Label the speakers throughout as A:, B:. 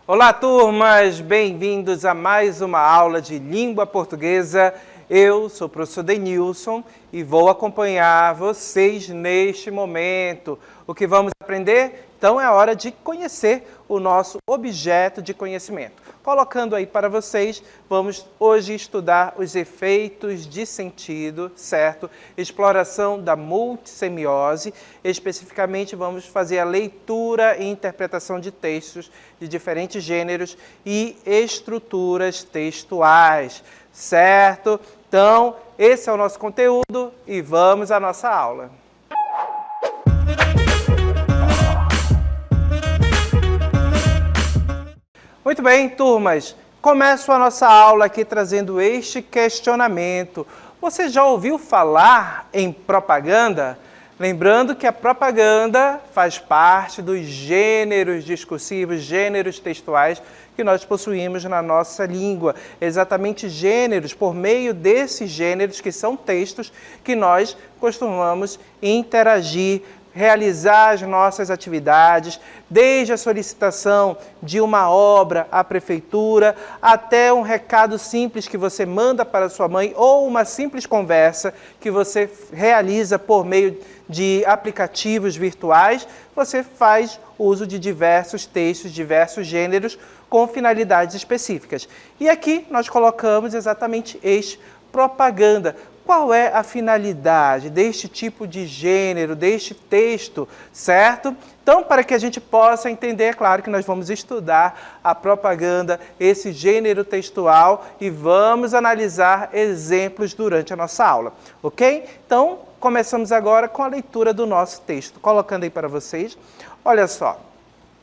A: Olá, turmas! Bem-vindos a mais uma aula de língua portuguesa. Eu sou o professor Denilson e vou acompanhar vocês neste momento. O que vamos aprender? Então é hora de conhecer o nosso objeto de conhecimento. Colocando aí para vocês, vamos hoje estudar os efeitos de sentido, certo? Exploração da multissemiose. Especificamente, vamos fazer a leitura e interpretação de textos de diferentes gêneros e estruturas textuais, certo? Então, esse é o nosso conteúdo e vamos à nossa aula. Muito bem, turmas. Começo a nossa aula aqui trazendo este questionamento. Você já ouviu falar em propaganda? Lembrando que a propaganda faz parte dos gêneros discursivos, gêneros textuais que nós possuímos na nossa língua. Exatamente gêneros, por meio desses gêneros que são textos que nós costumamos interagir, realizar as nossas atividades, desde a solicitação de uma obra à prefeitura, até um recado simples que você manda para sua mãe ou uma simples conversa que você realiza por meio de aplicativos virtuais, você faz uso de diversos textos, diversos gêneros com finalidades específicas. E aqui nós colocamos exatamente este, propaganda. Qual é a finalidade deste tipo de gênero, deste texto, certo? Então, para que a gente possa entender, é claro que nós vamos estudar a propaganda, esse gênero textual, e vamos analisar exemplos durante a nossa aula, ok? Então, começamos agora com a leitura do nosso texto. Colocando aí para vocês, olha só.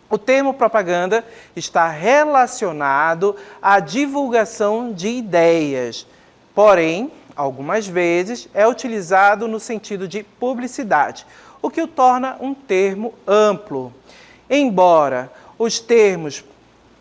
A: O termo propaganda está relacionado à divulgação de ideias, porém, algumas vezes é utilizado no sentido de publicidade, o que o torna um termo amplo. Embora os termos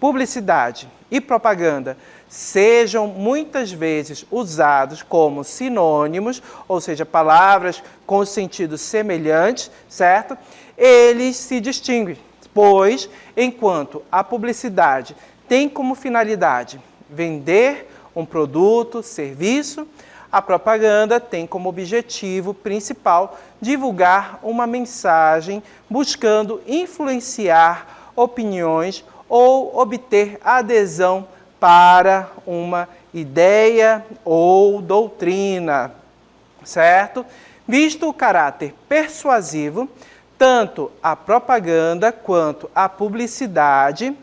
A: publicidade e propaganda sejam muitas vezes usados como sinônimos, ou seja, palavras com sentido semelhante, certo? Eles se distinguem, pois, enquanto a publicidade tem como finalidade vender um produto, serviço, a propaganda tem como objetivo principal divulgar uma mensagem buscando influenciar opiniões ou obter adesão para uma ideia ou doutrina, certo? Visto o caráter persuasivo, tanto a propaganda quanto a publicidade,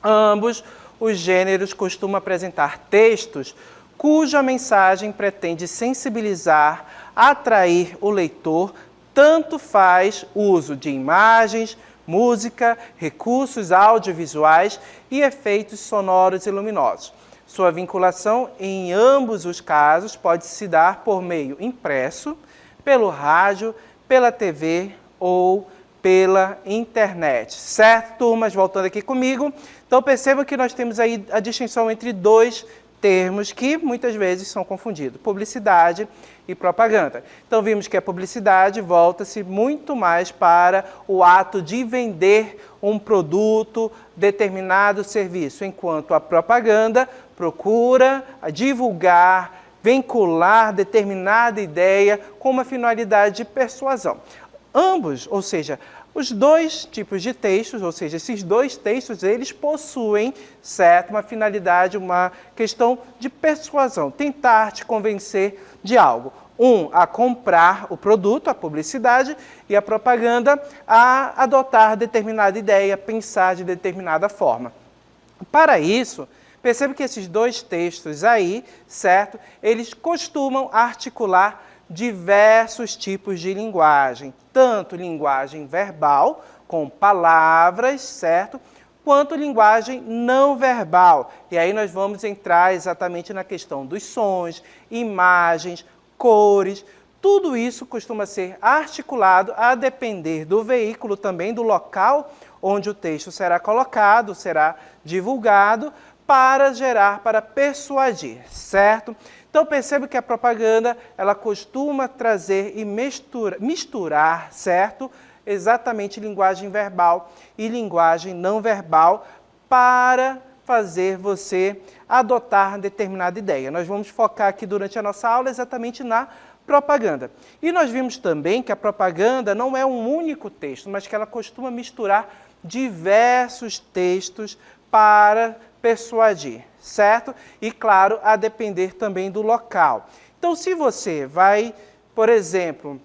A: ambos os gêneros costumam apresentar textos cuja mensagem pretende sensibilizar, atrair o leitor, tanto faz uso de imagens, música, recursos audiovisuais e efeitos sonoros e luminosos. Sua vinculação em ambos os casos pode se dar por meio impresso, pelo rádio, pela TV ou pela internet. Certo, turmas? Voltando aqui comigo. Então, percebam que nós temos aí a distinção entre dois termos que muitas vezes são confundidos, publicidade e propaganda. Então, vimos que a publicidade volta-se muito mais para o ato de vender um produto, determinado serviço, enquanto a propaganda procura divulgar, vincular determinada ideia com uma finalidade de persuasão. Ambos, ou seja, os dois tipos de textos, ou seja, esses dois textos, eles possuem, certo, uma finalidade, uma questão de persuasão, tentar te convencer de algo. Um, a comprar o produto, a publicidade, e a propaganda, a adotar determinada ideia, pensar de determinada forma. Para isso, perceba que esses dois textos aí, certo, eles costumam articular diversos tipos de linguagem, tanto linguagem verbal, com palavras, certo? Quanto linguagem não verbal. E aí nós vamos entrar exatamente na questão dos sons, imagens, cores. Tudo isso costuma ser articulado a depender do veículo, também do local onde o texto será colocado, será divulgado, para gerar, para persuadir, certo? Então, perceba que a propaganda, ela costuma trazer e misturar, certo? Exatamente linguagem verbal e linguagem não verbal para fazer você adotar determinada ideia. Nós vamos focar aqui durante a nossa aula exatamente na propaganda. E nós vimos também que a propaganda não é um único texto, mas que ela costuma misturar diversos textos para persuadir, certo? E, claro, a depender também do local. Então, se você vai, por exemplo,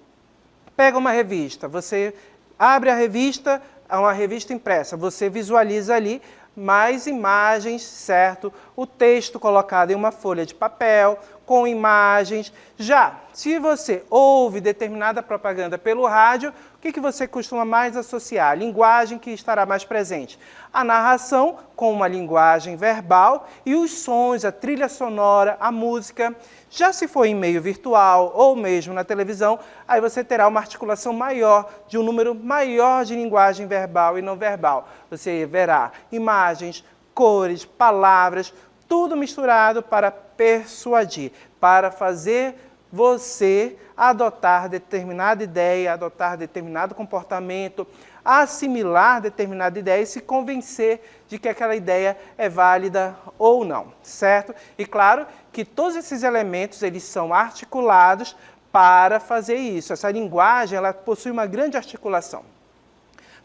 A: pega uma revista, você abre a revista, é uma revista impressa, você visualiza ali mais imagens, certo? O texto colocado em uma folha de papel, com imagens. Já, se você ouve determinada propaganda pelo rádio, o que você costuma mais associar? A linguagem que estará mais presente. A narração com uma linguagem verbal e os sons, a trilha sonora, a música. Já se for em meio virtual ou mesmo na televisão, aí você terá uma articulação maior, de um número maior de linguagem verbal e não verbal. Você verá imagens, cores, palavras, tudo misturado para persuadir, para fazer você adotar determinada ideia, adotar determinado comportamento, assimilar determinada ideia e se convencer de que aquela ideia é válida ou não, certo? E claro que todos esses elementos eles são articulados para fazer isso. Essa linguagem ela possui uma grande articulação.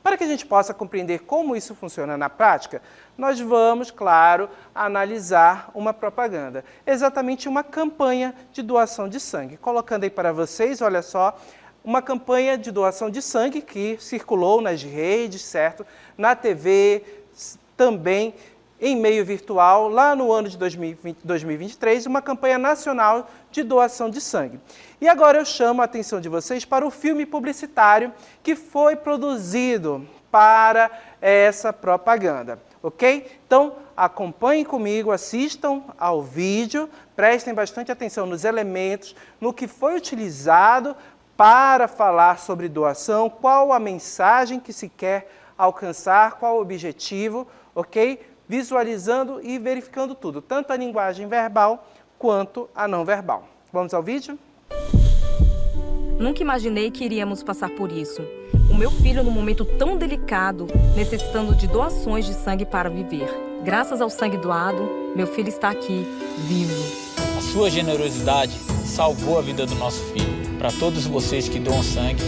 A: Para que a gente possa compreender como isso funciona na prática, nós vamos, claro, analisar uma propaganda. Exatamente uma campanha de doação de sangue. Colocando aí para vocês, olha só, uma campanha de doação de sangue que circulou nas redes, certo? Na TV, também em meio virtual, lá no ano de 2023, uma campanha nacional de doação de sangue. E agora eu chamo a atenção de vocês para o filme publicitário que foi produzido para essa propaganda, ok? Então, acompanhem comigo, assistam ao vídeo, prestem bastante atenção nos elementos, no que foi utilizado para falar sobre doação, qual a mensagem que se quer alcançar, qual o objetivo, ok? Visualizando e verificando tudo, tanto a linguagem verbal quanto a não verbal. Vamos ao vídeo?
B: Nunca imaginei que iríamos passar por isso. O meu filho, num momento tão delicado, necessitando de doações de sangue para viver. Graças ao sangue doado, meu filho está aqui, vivo.
C: A sua generosidade salvou a vida do nosso filho. Para todos vocês que doam sangue,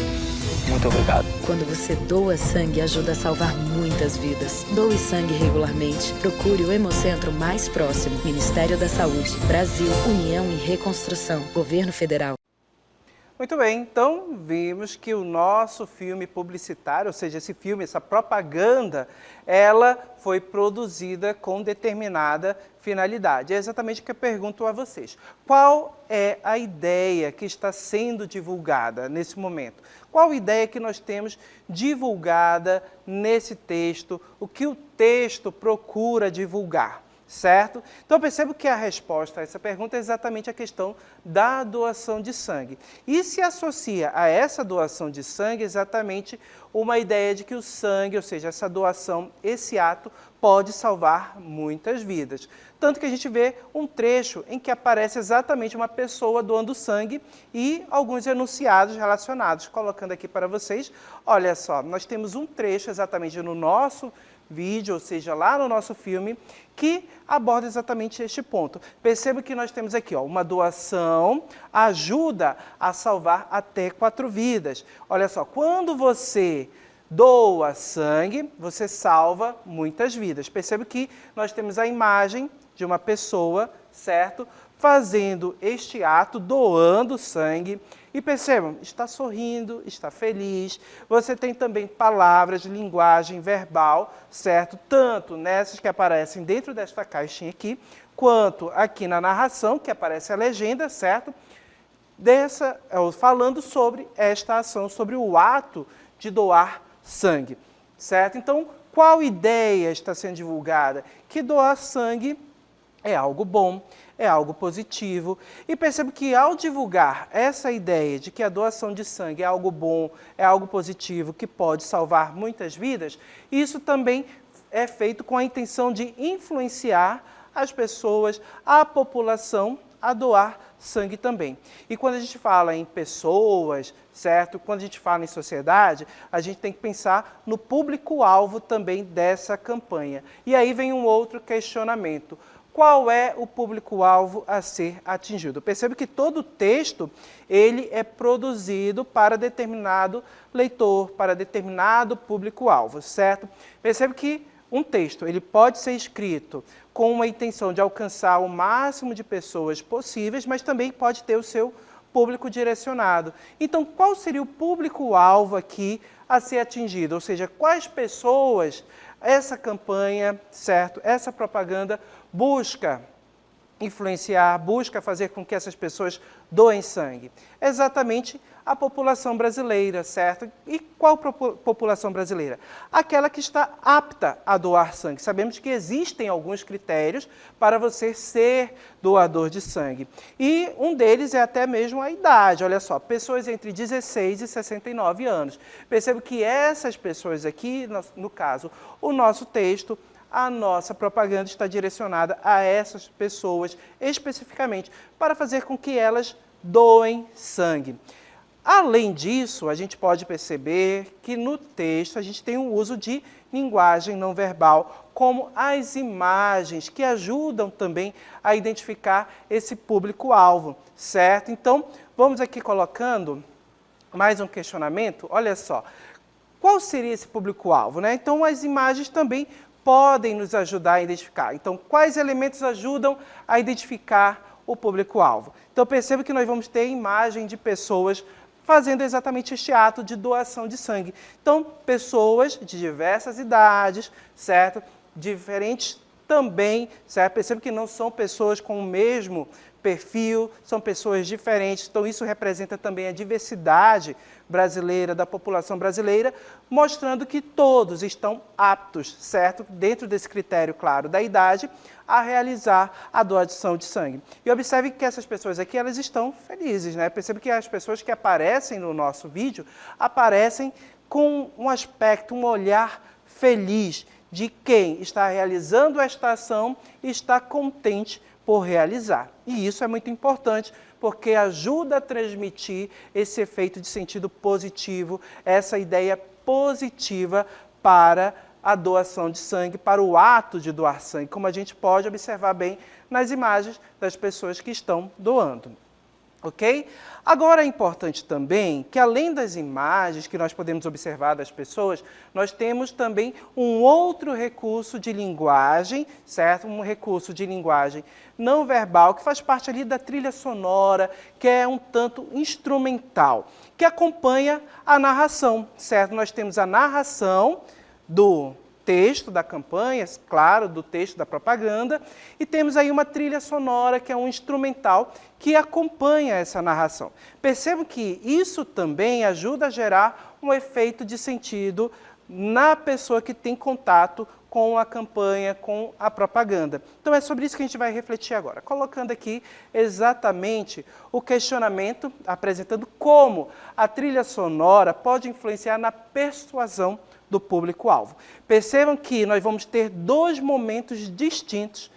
C: muito obrigado.
D: Quando você doa sangue, ajuda a salvar muitas vidas. Doe sangue regularmente. Procure o Hemocentro mais próximo. Ministério da Saúde, Brasil, União e Reconstrução, Governo Federal.
A: Muito bem, então vimos que o nosso filme publicitário, ou seja, esse filme, essa propaganda, ela foi produzida com determinada finalidade. É exatamente o que eu pergunto a vocês. Qual é a ideia que está sendo divulgada nesse momento? Qual ideia que nós temos divulgada nesse texto? O que o texto procura divulgar? Certo? Então, eu percebo que a resposta a essa pergunta é exatamente a questão da doação de sangue. E se associa a essa doação de sangue exatamente uma ideia de que o sangue, ou seja, essa doação, esse ato, pode salvar muitas vidas. Tanto que a gente vê um trecho em que aparece exatamente uma pessoa doando sangue e alguns enunciados relacionados. Colocando aqui para vocês, olha só, nós temos um trecho exatamente no nosso vídeo, ou seja, lá no nosso filme, que aborda exatamente este ponto. Perceba que nós temos aqui, ó, uma doação ajuda a salvar até 4 vidas. Olha só, quando você doa sangue, você salva muitas vidas. Perceba que nós temos a imagem de uma pessoa, certo? Fazendo este ato, doando sangue. E percebam, está sorrindo, está feliz. Você tem também palavras de linguagem verbal, certo? Tanto nessas que aparecem dentro desta caixinha aqui, quanto aqui na narração, que aparece a legenda, certo? Falando sobre esta ação, sobre o ato de doar sangue, certo? Então, qual ideia está sendo divulgada? Que doar sangue é algo bom, é algo positivo. E percebo que ao divulgar essa ideia de que a doação de sangue é algo bom, é algo positivo, que pode salvar muitas vidas, isso também é feito com a intenção de influenciar as pessoas, a população, a doar sangue também. E quando a gente fala em pessoas, certo? Quando a gente fala em sociedade, a gente tem que pensar no público-alvo também dessa campanha. E aí vem um outro questionamento. Qual é o público-alvo a ser atingido? Percebe que todo o texto ele é produzido para determinado leitor, para determinado público-alvo, certo? Percebe que um texto ele pode ser escrito com uma intenção de alcançar o máximo de pessoas possíveis, mas também pode ter o seu público direcionado. Então, qual seria o público-alvo aqui a ser atingido? Ou seja, quais pessoas essa campanha, certo? Essa propaganda busca influenciar, busca fazer com que essas pessoas doem sangue? Exatamente a população brasileira, certo? E qual população brasileira? Aquela que está apta a doar sangue. Sabemos que existem alguns critérios para você ser doador de sangue. E um deles é até mesmo a idade. Olha só, pessoas entre 16 e 69 anos. Percebo que essas pessoas aqui, no caso, o nosso texto, a nossa propaganda está direcionada a essas pessoas especificamente, para fazer com que elas doem sangue. Além disso, a gente pode perceber que no texto a gente tem um uso de linguagem não verbal, como as imagens, que ajudam também a identificar esse público-alvo, certo? Então, vamos aqui colocando mais um questionamento. Olha só, qual seria esse público-alvo, né? Então, as imagens também podem nos ajudar a identificar. Então, quais elementos ajudam a identificar o público-alvo? Então, perceba que nós vamos ter imagem de pessoas fazendo exatamente este ato de doação de sangue. Então, pessoas de diversas idades, certo? Diferentes também, certo? Perceba que não são pessoas com o mesmo perfil, são pessoas diferentes. Então, isso representa também a diversidade brasileira, da população brasileira, mostrando que todos estão aptos, certo? Dentro desse critério, claro, da idade, a realizar a doação de sangue. E observe que essas pessoas aqui, elas estão felizes, né? Percebe que as pessoas que aparecem no nosso vídeo, aparecem com um aspecto, um olhar feliz de quem está realizando esta ação e está contente por realizar. E isso é muito importante, porque ajuda a transmitir esse efeito de sentido positivo, essa ideia positiva para a doação de sangue, para o ato de doar sangue, como a gente pode observar bem nas imagens das pessoas que estão doando. Ok? Agora é importante também que, além das imagens que nós podemos observar das pessoas, nós temos também um outro recurso de linguagem, certo? Um recurso de linguagem não verbal, que faz parte ali da trilha sonora, que é um tanto instrumental, que acompanha a narração, certo? Nós temos a narração do texto da campanha, claro, do texto da propaganda, e temos aí uma trilha sonora, que é um instrumental, que acompanha essa narração. Percebam que isso também ajuda a gerar um efeito de sentido na pessoa que tem contato com a campanha, com a propaganda. Então é sobre isso que a gente vai refletir agora, colocando aqui exatamente o questionamento, apresentando como a trilha sonora pode influenciar na persuasão do público-alvo. Percebam que nós vamos ter dois momentos distintos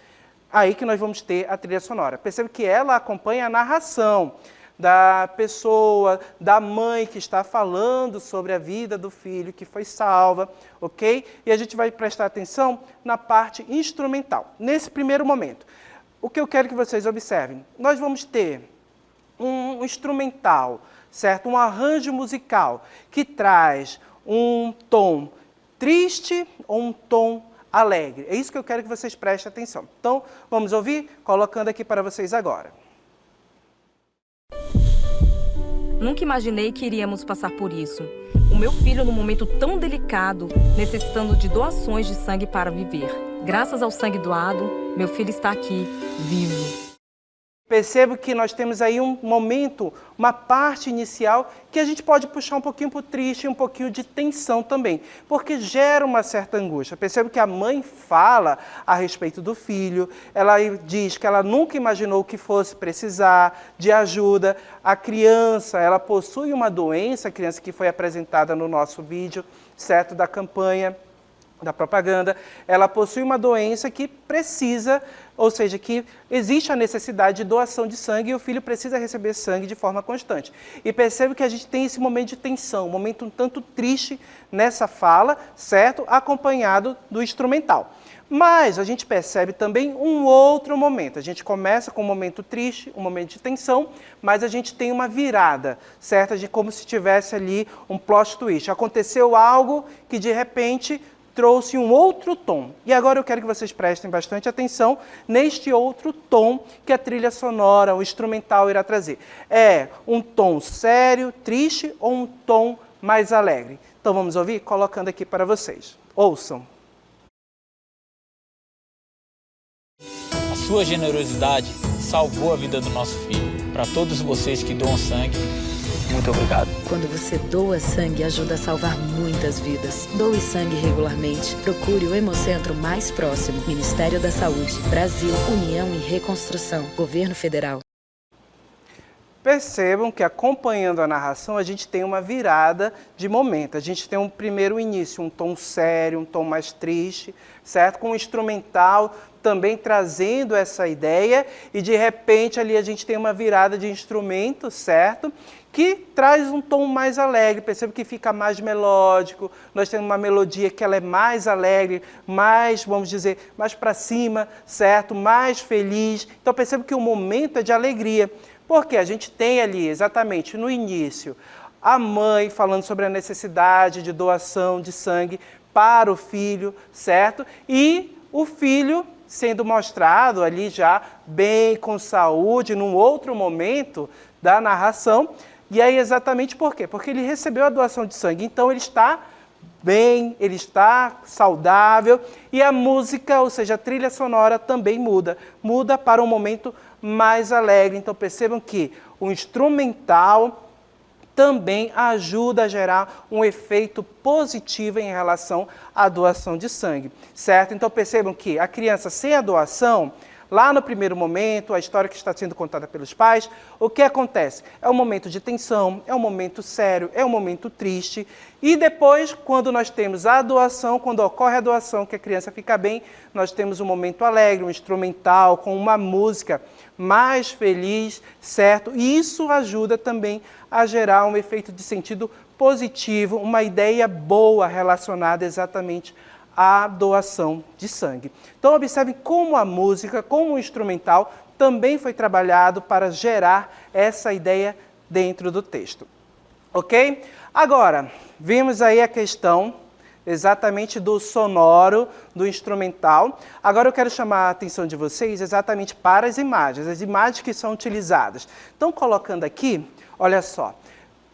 A: aí que nós vamos ter a trilha sonora. Percebam que ela acompanha a narração da pessoa, da mãe que está falando sobre a vida do filho que foi salva, ok? E a gente vai prestar atenção na parte instrumental. Nesse primeiro momento, o que eu quero que vocês observem, nós vamos ter um instrumental, certo? Um arranjo musical que traz um tom triste ou um tom alegre. É isso que eu quero que vocês prestem atenção. Então, vamos ouvir? Colocando aqui para vocês agora.
B: Nunca imaginei que iríamos passar por isso. O meu filho, num momento tão delicado, necessitando de doações de sangue para viver. Graças ao sangue doado, meu filho está aqui, vivo.
A: Percebo que nós temos aí um momento, uma parte inicial, que a gente pode puxar um pouquinho para o triste, um pouquinho de tensão também, porque gera uma certa angústia. Percebo que a mãe fala a respeito do filho, ela diz que ela nunca imaginou que fosse precisar de ajuda. A criança, ela possui uma doença, a criança que foi apresentada no nosso vídeo, certo, da campanha. da propaganda, ela possui uma doença que precisa, ou seja, que existe a necessidade de doação de sangue e o filho precisa receber sangue de forma constante. E percebe que a gente tem esse momento de tensão, um momento um tanto triste nessa fala, certo? Acompanhado do instrumental. Mas a gente percebe também um outro momento. A gente começa com um momento triste, um momento de tensão, mas a gente tem uma virada, certo? De como se tivesse ali um plot twist. Aconteceu algo que de repente trouxe um outro tom. E agora eu quero que vocês prestem bastante atenção neste outro tom que a trilha sonora, o instrumental irá trazer. É um tom sério, triste ou um tom mais alegre? Então vamos ouvir? Colocando aqui para vocês. Ouçam.
C: A sua generosidade salvou a vida do nosso filho. Para todos vocês que doam sangue, muito obrigado.
D: Quando você doa sangue, ajuda a salvar muitas vidas. Doe sangue regularmente. Procure o Hemocentro mais próximo. Ministério da Saúde. Brasil, União e Reconstrução. Governo Federal.
A: Percebam que acompanhando a narração a gente tem uma virada de momento. A gente tem um primeiro início, um tom sério, um tom mais triste, certo? Com um instrumental também trazendo essa ideia e de repente ali a gente tem uma virada de instrumento, certo? Que traz um tom mais alegre, percebe que fica mais melódico, nós temos uma melodia que ela é mais alegre, mais, vamos dizer, mais para cima, certo? Mais feliz. Então percebe que o momento é de alegria. Porque a gente tem ali, exatamente no início, a mãe falando sobre a necessidade de doação de sangue para o filho, certo? E o filho sendo mostrado ali já bem, com saúde, num outro momento da narração. E aí exatamente por quê? Porque ele recebeu a doação de sangue, então ele está bem, ele está saudável e a música, ou seja, a trilha sonora também muda para um momento mais alegre. Então percebam que o instrumental também ajuda a gerar um efeito positivo em relação à doação de sangue, certo? Então percebam que a criança sem a doação, lá no primeiro momento, a história que está sendo contada pelos pais, o que acontece? É um momento de tensão, é um momento sério, é um momento triste. E depois, quando nós temos a doação, quando ocorre a doação, que a criança fica bem, nós temos um momento alegre, um instrumental, com uma música mais feliz, certo? E isso ajuda também a gerar um efeito de sentido positivo, uma ideia boa relacionada exatamente a doação de sangue. Então observem como a música, como o instrumental, também foi trabalhado para gerar essa ideia dentro do texto. Ok? Agora, vimos aí a questão exatamente do sonoro, do instrumental. Agora eu quero chamar a atenção de vocês exatamente para as imagens que são utilizadas. Então, colocando aqui, olha só,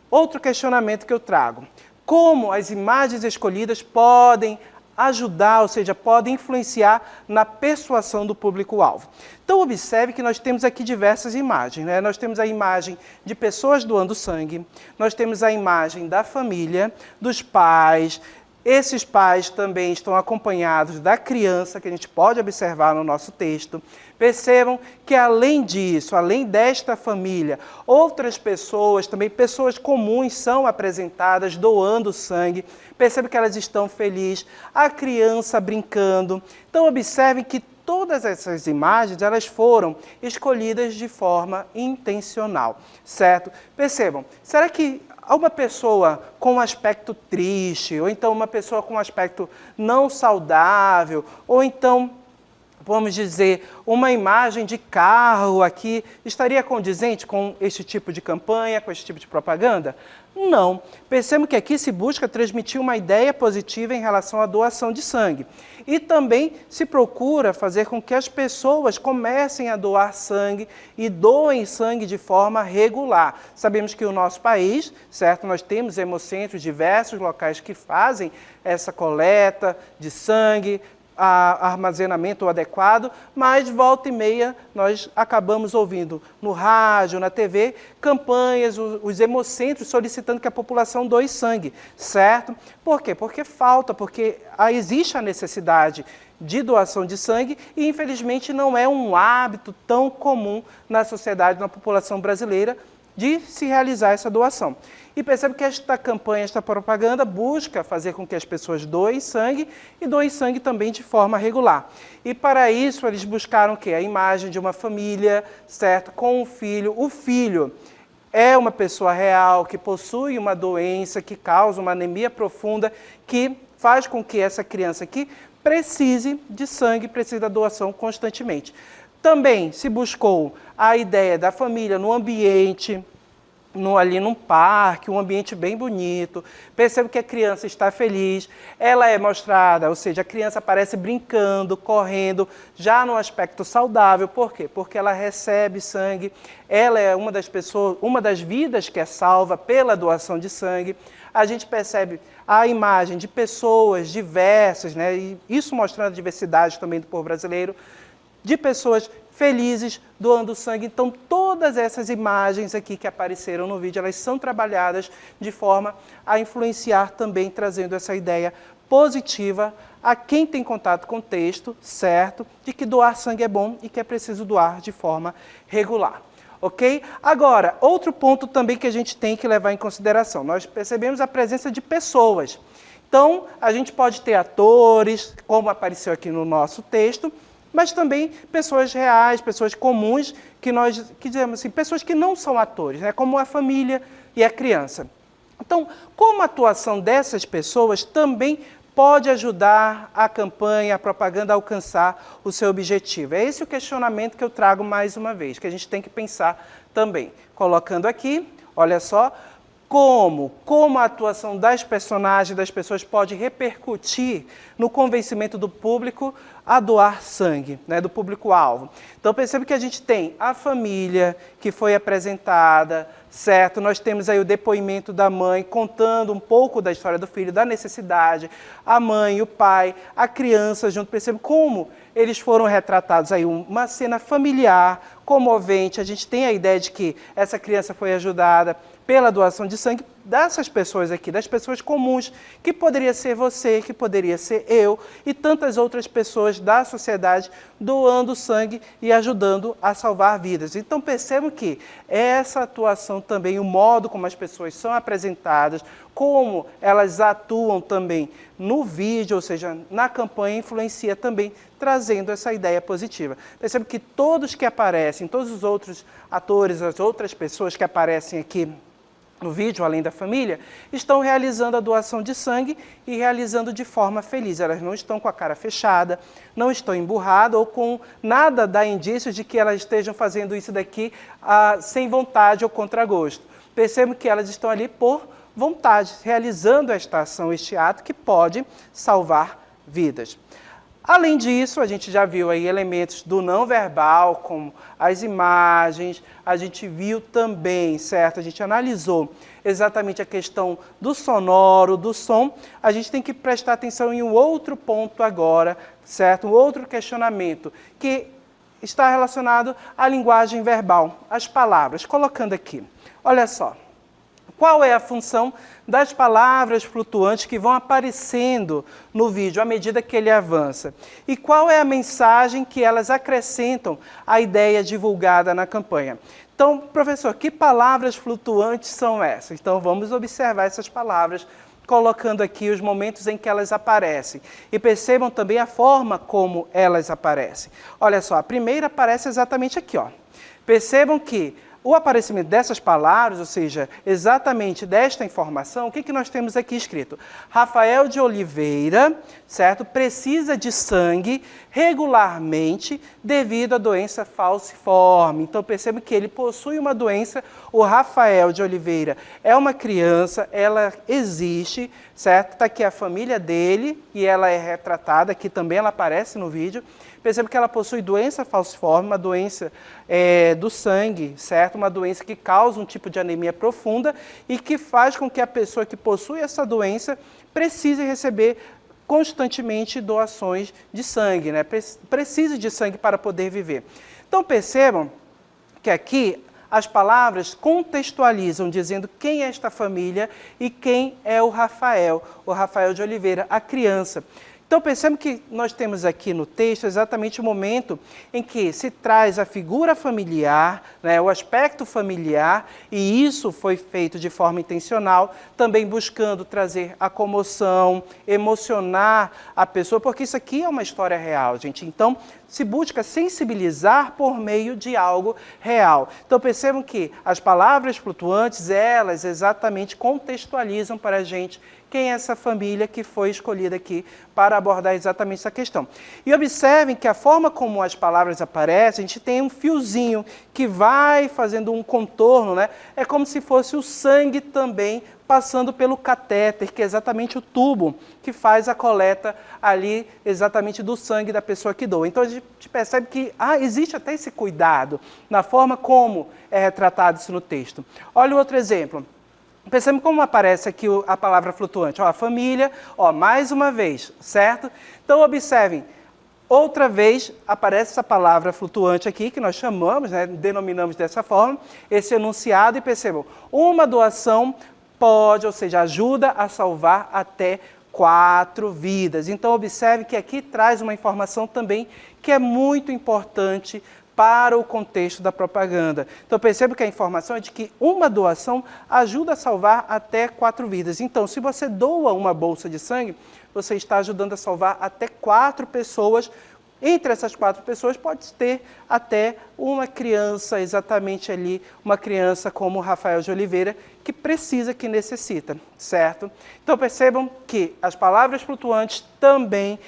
A: outro questionamento que eu trago. Como as imagens escolhidas podem ajudar, ou seja, podem influenciar na persuasão do público-alvo. Então, observe que nós temos aqui diversas imagens, né? Nós temos a imagem de pessoas doando sangue, nós temos a imagem da família, dos pais. Esses pais também estão acompanhados da criança, que a gente pode observar no nosso texto. Percebam que, além disso, além desta família, outras pessoas, também pessoas comuns, são apresentadas doando sangue. Percebam que elas estão felizes, a criança brincando. Então, observem que todas essas imagens, elas foram escolhidas de forma intencional, certo? Percebam, será que uma pessoa com um aspecto triste, ou então uma pessoa com um aspecto não saudável, ou então, vamos dizer, uma imagem de carro aqui, estaria condizente com este tipo de campanha, com este tipo de propaganda? Não. Percebemos que aqui se busca transmitir uma ideia positiva em relação à doação de sangue. E também se procura fazer com que as pessoas comecem a doar sangue e doem sangue de forma regular. Sabemos que o nosso país, certo, nós temos hemocentros, diversos locais que fazem essa coleta de sangue, armazenamento adequado, mas volta e meia nós acabamos ouvindo no rádio, na TV, campanhas, os hemocentros solicitando que a população doe sangue, certo? Por quê? Porque falta, porque existe a necessidade de doação de sangue e, infelizmente, não é um hábito tão comum na sociedade, na população brasileira, de se realizar essa doação. E percebe que esta campanha, esta propaganda, busca fazer com que as pessoas doem sangue e doem sangue também de forma regular. E para isso eles buscaram o quê? A imagem de uma família, certo? Com um filho. O filho é uma pessoa real que possui uma doença que causa uma anemia profunda, que faz com que essa criança aqui precise de sangue, precise da doação constantemente. Também se buscou a ideia da família no ambiente, ali num parque, um ambiente bem bonito. Percebe que a criança está feliz, ela é mostrada, ou seja, a criança aparece brincando, correndo, já no aspecto saudável. Por quê? Porque ela recebe sangue, ela é uma das pessoas, uma das vidas que é salva pela doação de sangue. A gente percebe a imagem de pessoas diversas, né? E isso mostrando a diversidade também do povo brasileiro, de pessoas felizes doando sangue. Então, todas essas imagens aqui que apareceram no vídeo, elas são trabalhadas de forma a influenciar também, trazendo essa ideia positiva a quem tem contato com o texto, certo? De que doar sangue é bom e que é preciso doar de forma regular. Ok? Agora, outro ponto também que a gente tem que levar em consideração. Nós percebemos a presença de pessoas. Então, a gente pode ter atores, como apareceu aqui no nosso texto, mas também pessoas reais, pessoas comuns, que dizemos assim, pessoas que não são atores, né? Como a família e a criança. Então, como a atuação dessas pessoas também pode ajudar a campanha, a propaganda a alcançar o seu objetivo? É esse o questionamento que eu trago mais uma vez, que a gente tem que pensar também. Colocando aqui, olha só, como a atuação das personagens, das pessoas, pode repercutir no convencimento do público a doar sangue, né, do público-alvo. Então, percebe que a gente tem a família que foi apresentada, certo? Nós temos aí o depoimento da mãe contando um pouco da história do filho, da necessidade, a mãe, o pai, a criança junto. Percebe como eles foram retratados aí, uma cena familiar, comovente. A gente tem a ideia de que essa criança foi ajudada pela doação de sangue dessas pessoas aqui, das pessoas comuns, que poderia ser você, que poderia ser eu, e tantas outras pessoas da sociedade doando sangue e ajudando a salvar vidas. Então percebo que essa atuação também, o modo como as pessoas são apresentadas, como elas atuam também no vídeo, ou seja, na campanha, influencia também, trazendo essa ideia positiva. Percebo que todos que aparecem, todos os outros atores, as outras pessoas que aparecem aqui no vídeo, além da família, estão realizando a doação de sangue e realizando de forma feliz. Elas não estão com a cara fechada, não estão emburradas ou com nada dá indício de que elas estejam fazendo isso daqui sem vontade ou contragosto. Percebo que elas estão ali por vontade, realizando esta ação, este ato que pode salvar vidas. Além disso, a gente já viu aí elementos do não verbal, como as imagens, a gente viu também, certo? A gente analisou exatamente a questão do sonoro, do som. A gente tem que prestar atenção em um outro ponto agora, certo? Um outro questionamento, que está relacionado à linguagem verbal, às palavras. Colocando aqui, olha só. Qual é a função das palavras flutuantes que vão aparecendo no vídeo à medida que ele avança? E qual é a mensagem que elas acrescentam à ideia divulgada na campanha? Então, professor, que palavras flutuantes são essas? Então, vamos observar essas palavras, colocando aqui os momentos em que elas aparecem. E percebam também a forma como elas aparecem. Olha só, a primeira aparece exatamente aqui, ó. Percebam que o aparecimento dessas palavras, ou seja, exatamente desta informação, o que nós temos aqui escrito? Rafael de Oliveira, certo? Precisa de sangue regularmente devido à doença falciforme. Então, perceba que ele possui uma doença. O Rafael de Oliveira é uma criança, ela existe, certo? Está aqui a família dele e ela é retratada, aqui também ela aparece no vídeo. Perceba que ela possui doença falciforme, uma doença do sangue, certo? Uma doença que causa um tipo de anemia profunda e que faz com que a pessoa que possui essa doença precise receber constantemente doações de sangue, né? Precise de sangue para poder viver. Então percebam que aqui as palavras contextualizam, dizendo quem é esta família e quem é o Rafael de Oliveira, a criança, Então, percebam que nós temos aqui no texto exatamente o momento em que se traz a figura familiar, né, o aspecto familiar, e isso foi feito de forma intencional, também buscando trazer a comoção, emocionar a pessoa, porque isso aqui é uma história real, gente. Então, se busca sensibilizar por meio de algo real. Então, percebam que as palavras flutuantes, elas exatamente contextualizam para a gente quem é essa família que foi escolhida aqui para abordar exatamente essa questão. E observem que a forma como as palavras aparecem, a gente tem um fiozinho que vai fazendo um contorno, né? É como se fosse o sangue também passando pelo catéter, que é exatamente o tubo que faz a coleta ali exatamente do sangue da pessoa que doa. Então a gente percebe que existe até esse cuidado na forma como é retratado isso no texto. Olha o outro exemplo. Percebem como aparece aqui a palavra flutuante. Ó, a família, ó, mais uma vez, certo? Então, observem, outra vez aparece essa palavra flutuante aqui, que nós chamamos, né, denominamos dessa forma, esse enunciado, e percebam, uma doação pode, ou seja, ajuda a salvar até 4 vidas. Então, observe que aqui traz uma informação também que é muito importante para o contexto da propaganda. Então, perceba que a informação é de que uma doação ajuda a salvar até 4 vidas. Então, se você doa uma bolsa de sangue, você está ajudando a salvar até 4 pessoas. Entre essas 4 pessoas pode ter até uma criança, exatamente ali, uma criança como o Rafael de Oliveira, que precisa, que necessita, certo? Então, percebam que as palavras flutuantes também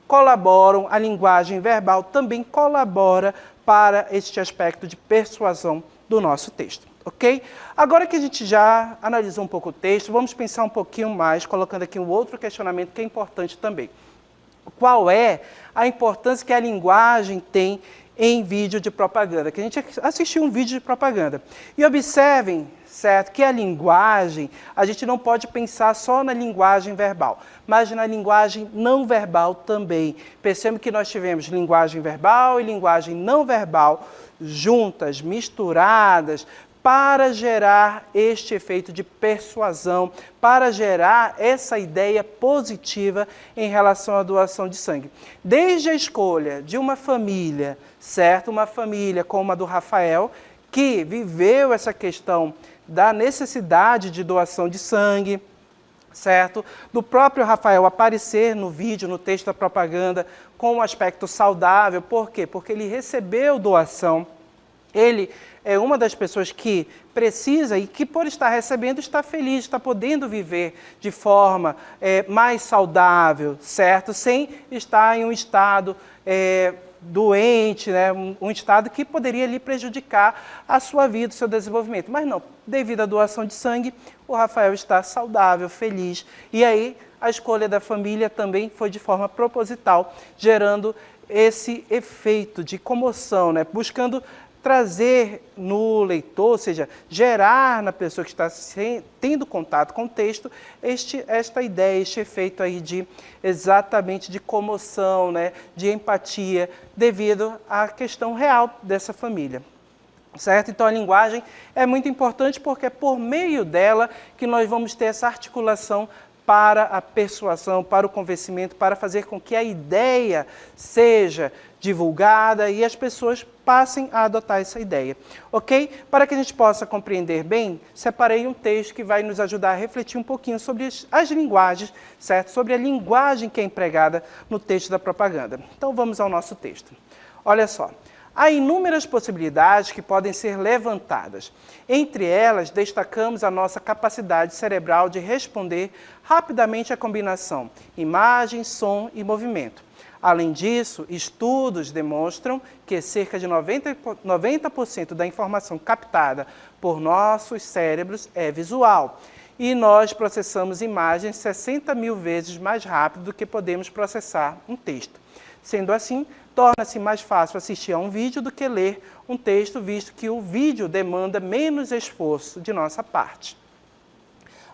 A: colaboram, a linguagem verbal também colabora para este aspecto de persuasão do nosso texto, ok? Agora que a gente já analisou um pouco o texto, vamos pensar um pouquinho mais, colocando aqui um outro questionamento que é importante também. Qual é a importância que a linguagem tem em vídeo de propaganda? Que a gente assistiu um vídeo de propaganda. E observem, certo, que a linguagem, a gente não pode pensar só na linguagem verbal, mas na linguagem não verbal também. Percebemos que nós tivemos linguagem verbal e linguagem não verbal juntas, misturadas, para gerar este efeito de persuasão, para gerar essa ideia positiva em relação à doação de sangue. Desde a escolha de uma família, certo? Uma família como a do Rafael, que viveu essa questão da necessidade de doação de sangue, certo? Do próprio Rafael aparecer no vídeo, no texto da propaganda, com um aspecto saudável. Por quê? Porque ele recebeu doação. Ele é uma das pessoas que precisa e que, por estar recebendo, está feliz, está podendo viver de forma mais saudável, certo? Sem estar em um estado doente, né? Um estado que poderia lhe prejudicar a sua vida, o seu desenvolvimento. Mas não, devido à doação de sangue, o Rafael está saudável, feliz. E aí a escolha da família também foi de forma proposital, gerando esse efeito de comoção, né? Buscando trazer no leitor, ou seja, gerar na pessoa que está tendo contato com o texto, esta ideia, este efeito aí de exatamente de comoção, né, de empatia, devido à questão real dessa família. Certo? Então a linguagem é muito importante porque é por meio dela que nós vamos ter essa articulação para a persuasão, para o convencimento, para fazer com que a ideia seja divulgada e as pessoas passem a adotar essa ideia, ok? Para que a gente possa compreender bem, separei um texto que vai nos ajudar a refletir um pouquinho sobre as linguagens, certo? Sobre a linguagem que é empregada no texto da propaganda. Então vamos ao nosso texto. Olha só. Há inúmeras possibilidades que podem ser levantadas. Entre elas, destacamos a nossa capacidade cerebral de responder rapidamente à combinação imagem, som e movimento. Além disso, estudos demonstram que cerca de 90% da informação captada por nossos cérebros é visual. E nós processamos imagens 60 mil vezes mais rápido do que podemos processar um texto. Sendo assim, torna-se mais fácil assistir a um vídeo do que ler um texto, visto que o vídeo demanda menos esforço de nossa parte.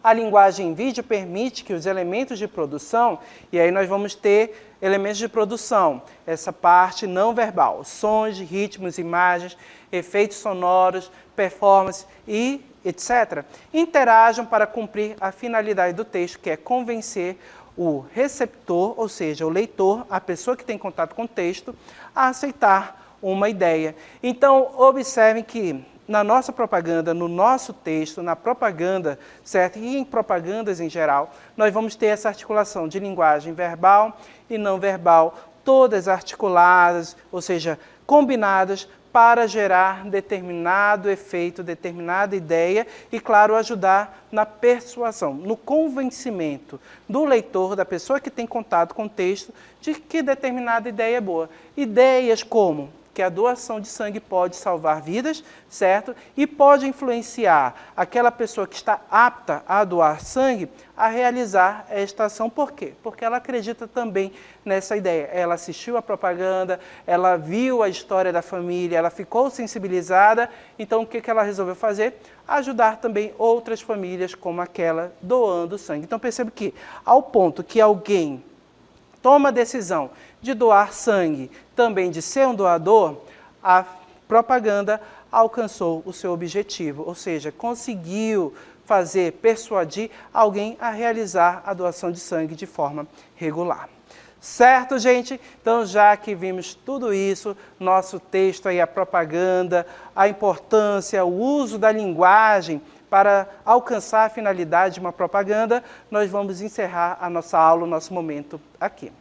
A: A linguagem em vídeo permite que os elementos de produção, e aí nós vamos ter elementos de produção, essa parte não verbal, sons, ritmos, imagens, efeitos sonoros, performance e etc., interajam para cumprir a finalidade do texto, que é convencer o receptor, ou seja, o leitor, a pessoa que tem contato com o texto, a aceitar uma ideia. Então, observem que na nossa propaganda, no nosso texto, na propaganda, certo? E em propagandas em geral, nós vamos ter essa articulação de linguagem verbal e não verbal, todas articuladas, ou seja, combinadas para gerar determinado efeito, determinada ideia e, claro, ajudar na persuasão, no convencimento do leitor, da pessoa que tem contato com o texto, de que determinada ideia é boa. Ideias como que a doação de sangue pode salvar vidas, certo? E pode influenciar aquela pessoa que está apta a doar sangue a realizar esta ação. Por quê? Porque ela acredita também nessa ideia. Ela assistiu a propaganda, ela viu a história da família, ela ficou sensibilizada. Então, o que ela resolveu fazer? Ajudar também outras famílias como aquela doando sangue. Então, perceba que, ao ponto que alguém toma a decisão de doar sangue, também de ser um doador, a propaganda alcançou o seu objetivo, ou seja, conseguiu persuadir alguém a realizar a doação de sangue de forma regular. Certo, gente? Então, já que vimos tudo isso, nosso texto aí, a propaganda, a importância, o uso da linguagem para alcançar a finalidade de uma propaganda, nós vamos encerrar a nossa aula, o nosso momento aqui.